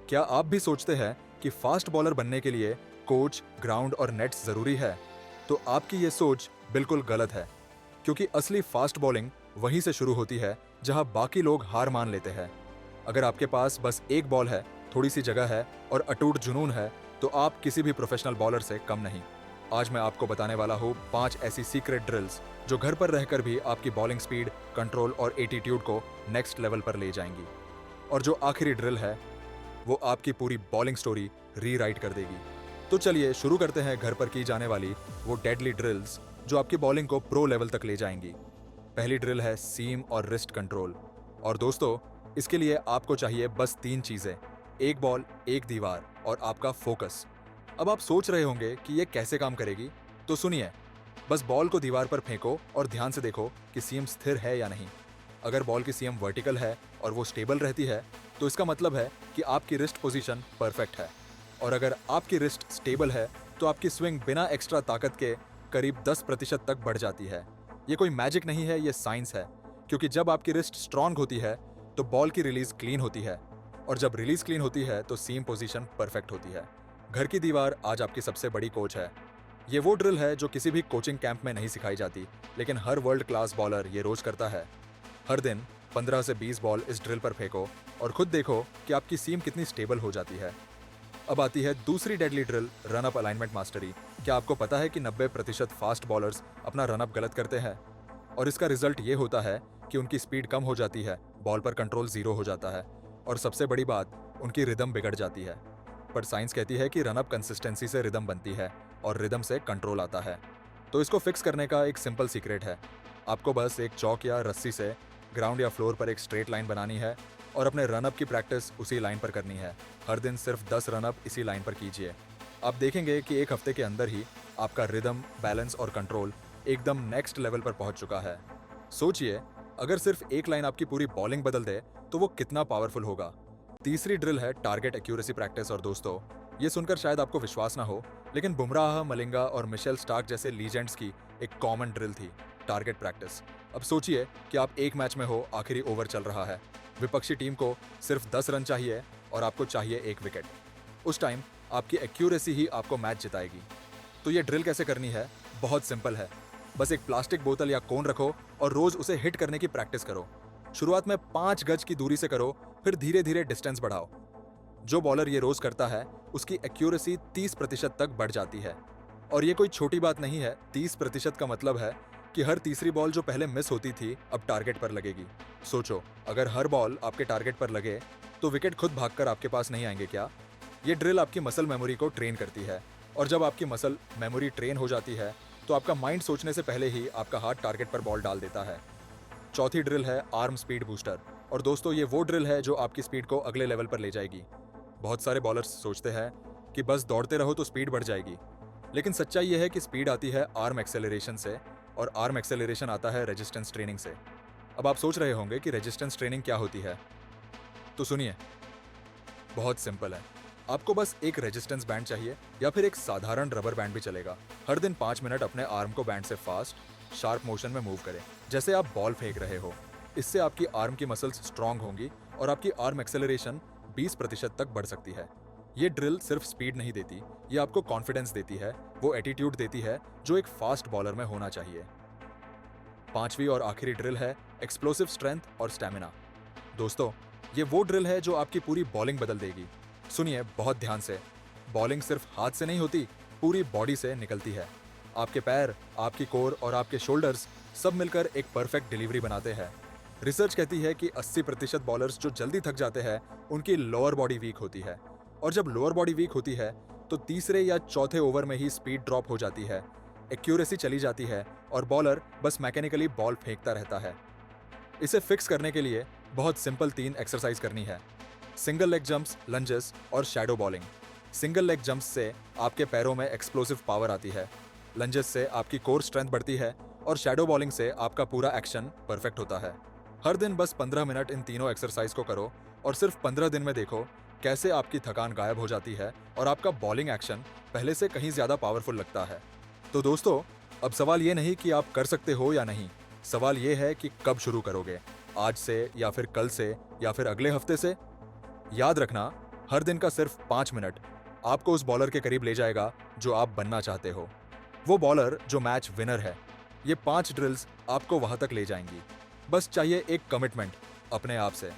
क्या आप भी सोचते हैं कि फास्ट बॉलर बनने के लिए कोच, ग्राउंड और नेट्स जरूरी है? तो आपकी ये सोच बिल्कुल गलत है, क्योंकि असली फास्ट बॉलिंग वहीं से शुरू होती है जहां बाकी लोग हार मान लेते हैं। अगर आपके पास बस एक बॉल है, थोड़ी सी जगह है और अटूट जुनून है, तो आप किसी भी प्रोफेशनल बॉलर से कम नहीं। आज मैं आपको बताने वाला हूँ 5 ऐसी सीक्रेट ड्रिल्स जो घर पर रहकर भी आपकी बॉलिंग स्पीड, कंट्रोल और एटीट्यूड को नेक्स्ट लेवल पर ले जाएंगी। और जो आखिरी ड्रिल है, वो आपकी पूरी बॉलिंग स्टोरी रीराइट कर देगी। तो चलिए शुरू करते हैं घर पर की जाने वाली वो डेडली ड्रिल्स जो आपकी बॉलिंग को प्रो लेवल तक ले जाएंगी। पहली ड्रिल है सीम और रिस्ट कंट्रोल। और दोस्तों, इसके लिए आपको चाहिए बस 3 चीजें: एक बॉल, एक दीवार और आपका फोकस। अब आप सोच रहे होंगे कि ये कैसे काम करेगी, तो सुनिए। बस बॉल को दीवार पर फेंको और ध्यान से देखो कि सीम स्थिर है या नहीं। अगर बॉल की सीम वर्टिकल है और वो स्टेबल रहती है, तो इसका मतलब है कि आपकी रिस्ट पोजीशन परफेक्ट है। और अगर आपकी रिस्ट स्टेबल है, तो आपकी स्विंग बिना एक्स्ट्रा ताकत के करीब 10% तक बढ़ जाती है। ये कोई मैजिक नहीं है, ये साइंस है। क्योंकि जब आपकी रिस्ट स्ट्रांग होती है, तो बॉल की रिलीज क्लीन होती है, और जब रिलीज क्लीन होती है, तो सीम पोजीशन परफेक्ट होती है। घर की दीवार आज आपकी सबसे बड़ी कोच है। ये वो ड्रिल है जो किसी भी कोचिंग कैंप में नहीं सिखाई जाती, लेकिन हर वर्ल्ड क्लास बॉलर ये रोज करता है। हर दिन 15 से 20 बॉल इस ड्रिल पर फेंको और खुद देखो कि आपकी सीम कितनी स्टेबल हो जाती है। अब आती है दूसरी deadly drill, run up alignment mastery. क्या आपको पता है कि 90% फास्ट बॉलर्स अपना रन अप गलत करते हैं? और इसका रिजल्ट ये होता है कि उनकी स्पीड कम हो जाती है, बॉल पर कंट्रोल जीरो हो जाता है, और सबसे बड़ी बात, उनकी रिदम बिगड़ जाती है। पर साइंस कहती है कि रन अप कंसिस्टेंसी से रिदम बनती है और रिदम से कंट्रोल आता है। तो इसको फिक्स करने का एक सिंपल सीक्रेट है। आपको बस एक चौक या रस्सी से ग्राउंड या फ्लोर पर एक स्ट्रेट लाइन बनानी है और अपने रनअप की प्रैक्टिस उसी लाइन पर करनी है। हर दिन सिर्फ 10 रनअप इसी लाइन पर कीजिए। आप देखेंगे कि एक हफ्ते के अंदर ही आपका रिदम, बैलेंस और कंट्रोल एकदम नेक्स्ट लेवल पर पहुंच चुका है। सोचिए, अगर सिर्फ एक लाइन आपकी पूरी बॉलिंग बदल दे तो वो कितना पावरफुल होगा। तीसरी ड्रिल है टारगेट एक्यूरेसी प्रैक्टिस। और दोस्तों, ये सुनकर शायद आपको विश्वास ना हो, लेकिन बुमराह, मलिंगा और मिशेल स्टार्क जैसे लीजेंड्स की एक कॉमन ड्रिल थी, टारगेट प्रैक्टिस। अब सोचिए कि आप एक मैच में हो, आखिरी ओवर चल रहा है, विपक्षी टीम को सिर्फ 10 रन चाहिए और आपको चाहिए एक विकेट। उस टाइम आपकी एक्यूरेसी ही आपको मैच जिताएगी। तो ये ड्रिल कैसे करनी है? बहुत सिंपल है। बस एक प्लास्टिक बोतल या कोन रखो और रोज उसे हिट करने की प्रैक्टिस करो। शुरुआत में 5 गज की दूरी से करो, फिर धीरे धीरे डिस्टेंस बढ़ाओ। जो बॉलर ये रोज करता है, उसकी एक्यूरेसी 30% तक बढ़ जाती है। और ये कोई छोटी बात नहीं है। 30% का मतलब है कि हर तीसरी बॉल जो पहले मिस होती थी, अब टारगेट पर लगेगी। सोचो, अगर हर बॉल आपके टारगेट पर लगे, तो विकेट खुद भागकर आपके पास नहीं आएंगे क्या? ये ड्रिल आपकी मसल मेमोरी को ट्रेन करती है, और जब आपकी मसल मेमोरी ट्रेन हो जाती है, तो आपका माइंड सोचने से पहले ही आपका हाथ टारगेट पर बॉल डाल देता है। चौथी ड्रिल है आर्म स्पीड बूस्टर। और दोस्तों, ये वो ड्रिल है जो आपकी स्पीड को अगले लेवल पर ले जाएगी। बहुत सारे बॉलर्स सोचते हैं कि बस दौड़ते रहो तो स्पीड बढ़ जाएगी, लेकिन सच्चाई यह है कि स्पीड आती है आर्म एक्सेलरेशन से, और आर्म एक्सेलरेशन आता है रेजिस्टेंस ट्रेनिंग से। अब आप सोच रहे होंगे कि रेजिस्टेंस ट्रेनिंग क्या होती है, तो सुनिए, बहुत सिंपल है। आपको बस एक रेजिस्टेंस बैंड चाहिए, या फिर एक साधारण रबर बैंड भी चलेगा। हर दिन 5 मिनट अपने आर्म को बैंड से फास्ट, शार्प मोशन में मूव करें, जैसे आप बॉल फेंक रहे हो। इससे आपकी आर्म की मसल्स स्ट्रांग होंगी और आपकी आर्म एक्सेलरेशन 20% तक बढ़ सकती है। ये ड्रिल सिर्फ स्पीड नहीं देती, ये आपको कॉन्फिडेंस देती है, वो एटीट्यूड देती है जो एक फास्ट बॉलर में होना चाहिए। पांचवी और आखिरी ड्रिल है एक्सप्लोसिव स्ट्रेंथ और स्टैमिना। दोस्तों, ये वो ड्रिल है जो आपकी पूरी बॉलिंग बदल देगी। सुनिए बहुत ध्यान से। बॉलिंग सिर्फ हाथ से नहीं होती, पूरी बॉडी से निकलती है। आपके पैर, आपकी कोर और आपके शोल्डर्स सब मिलकर एक परफेक्ट डिलीवरी बनाते हैं। रिसर्च कहती है कि 80% बॉलर्स जो जल्दी थक जाते हैं, उनकी लोअर बॉडी वीक होती है। और जब लोअर बॉडी वीक होती है, तो तीसरे या चौथे ओवर में ही स्पीड ड्रॉप हो जाती है, एक्यूरेसी चली जाती है, और बॉलर बस मैकेनिकली बॉल फेंकता रहता है। इसे फिक्स करने के लिए बहुत सिंपल 3 एक्सरसाइज करनी है: सिंगल लेग जंप्स, लंजेस और shadow bowling. Single leg jumps से आपके पैरों में एक्सप्लोसिव पावर आती है, लंजेस से आपकी कोर स्ट्रेंथ बढ़ती है, और शैडो बॉलिंग से आपका पूरा एक्शन परफेक्ट होता है। हर दिन बस 15 मिनट इन तीनों एक्सरसाइज को करो, और सिर्फ 15 दिन में देखो कैसे आपकी थकान गायब हो जाती है और आपका बॉलिंग एक्शन पहले से कहीं ज्यादा पावरफुल लगता है। तो दोस्तों, अब सवाल ये नहीं कि आप कर सकते हो या नहीं, सवाल ये है कि कब शुरू करोगे, आज से या फिर कल से या फिर अगले हफ्ते से। याद रखना, हर दिन का सिर्फ 5 मिनट आपको उस बॉलर के करीब ले जाएगा जो आप बनना चाहते हो। वो बॉलर जो मैच विनर है। ये 5 ड्रिल्स आपको वहां तक ले जाएंगी। बस चाहिए एक कमिटमेंट अपने आप से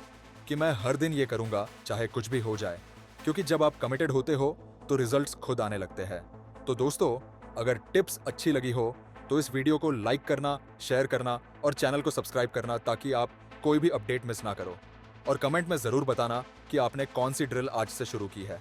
कि मैं हर दिन ये करूंगा चाहे कुछ भी हो जाए। क्योंकि जब आप कमिटेड होते हो तो रिजल्ट्स खुद आने लगते हैं। तो दोस्तों, अगर टिप्स अच्छी लगी हो तो इस वीडियो को लाइक करना, शेयर करना और चैनल को सब्सक्राइब करना ताकि आप कोई भी अपडेट मिस ना करो। और कमेंट में ज़रूर बताना कि आपने कौन सी ड्रिल आज से शुरू की है।